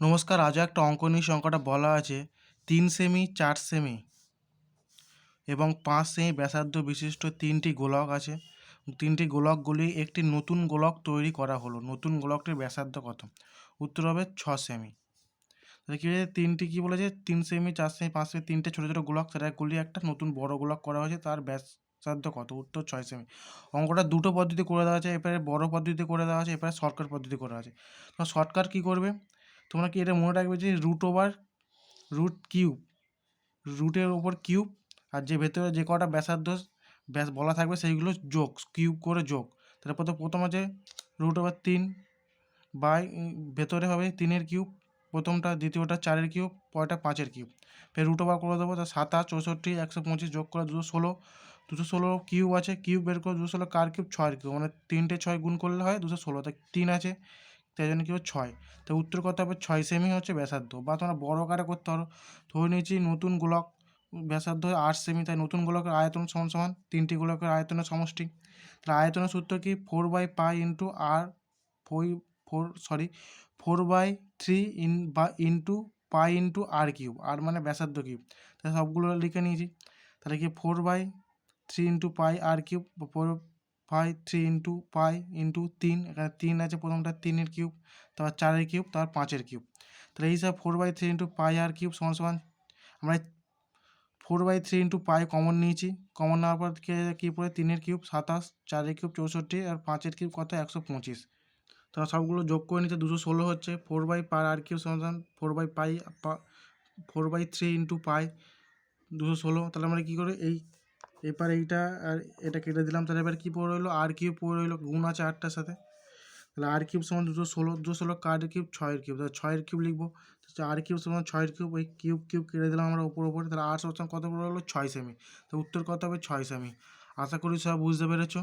নমস্কার, আজও একটা অঙ্ক নিয়ে সংখ্যাটা বলা আছে 3 সেমি 4 সেমি এবং 5 সেমি ব্যাসার্ধ বিশিষ্ট তিনটি গোলক আছে। তিনটি গোলকগুলি একটি নতুন গোলক তৈরি করা হলো। নতুন গোলকটির ব্যাসার্ধ কত? উত্তর হবে 6 সেমি। তাহলে কী হয়েছে, তিনটি কী বলেছে, 3 সেমি 4 সেমি 5 সেমি তিনটে ছোটো ছোটো গোলক, সেটা গুলিয়ে একটা নতুন বড় গোলক করা হয়েছে, তার ব্যাসার্ধ কত? উত্তর 6 সেমি। অঙ্কটা দুটো পদ্ধতি করে দেওয়া আছে, এবারে বড় পদ্ধতি করে দেওয়া আছে, এবারে শর্টকাট পদ্ধতি করা আছে। তো শর্টকাট কী করবে, তোমরা কি এটা মনে রাখবে যে রুট কিউব, রুটের ওপর কিউব, আর যে ভেতরে যে কটা ব্যাসার্ধ বলা থাকবে সেইগুলো যোগ, কিউব করে যোগ। তারপর তো প্রথম আছে √3 বাই ভেতরে হবে 3-এর কিউব প্রথমটা, দ্বিতীয়টা 4-এর কিউব, পরেরটা 5-এর কিউব। ফের √ওভার করে দেবো, তা 27, 64, 125 যোগ করে 216, 216 কিউব আছে, কিউব বের করে 216 কার কিউব, 6-এর কিউব, মানে 3টে 6 গুণ করলে হয় 216, তাই 3 আছে, তাই জন্য কী হবে 6। তো উত্তর কত হবে? 6 সেমি হচ্ছে ব্যাসার্ধ। বা তোমরা বড় আকারে করতে পারো, ধরে নিয়েছি নতুন গোলক ব্যাসার্ধ 8 সেমি, তাই নতুন গোলকের আয়তন সমান সমান তিনটি গোলকের আয়তনের সমষ্টি। তাহলে আয়তনের সূত্র কি? 4/π ইন্টু আর 4/3 ইন্টু পাই ইন্টু আর কিউব, আর মানে ব্যাসার্ধ কিউব। তাহলে সবগুলো লিখে নিয়েছি। তাহলে কি 4/3 ইন্টু পাই আর কিউব, 4/3 ইন্টু পাই ইন্টু 3, এখানে 3 আছে, প্রথমটা 3-এর কিউব, তারপর 4-এর কিউব, তারপর 5-এর কিউব। তাহলে এই হিসাব 4/3 ইন্টু পাই আর কিউব সমান সমান, আমরা 4/3 ইন্টু পাই কমন নিয়েছি, কমন নেওয়ার পর কী পড়ে 3-এর কিউব 27, 4-এর কিউব 64, আর 5-এর কিউব কত? 125। তো সবগুলো যোগ করে নিতে 216 হচ্ছে। 4/পাই আর কিউব সমান 4/3 ইন্টু পাই 216। তাহলে আমরা কী করে এবার এইটা আর এটা কেটে দিলাম, তাহলে এবার কী পড়ে রইলো? আর কিউব পড়ে রইলো, গুণ আছে 8টার সাথে। তাহলে আর কিউব সমান 216, 216 কার কিউব 6-এর কিউব, তাহলে 6-এর কিউব লিখবো। আর কিউব সমান 6-এর কিউব, ওই কিউব কেটে দিলাম আমরা ওপরে। তাহলে আর সমান কত পড়ে রইলো? 6 সেমি। তো উত্তর কত হবে? 6 সেমি। আশা করি সব বুঝতে পেরেছো।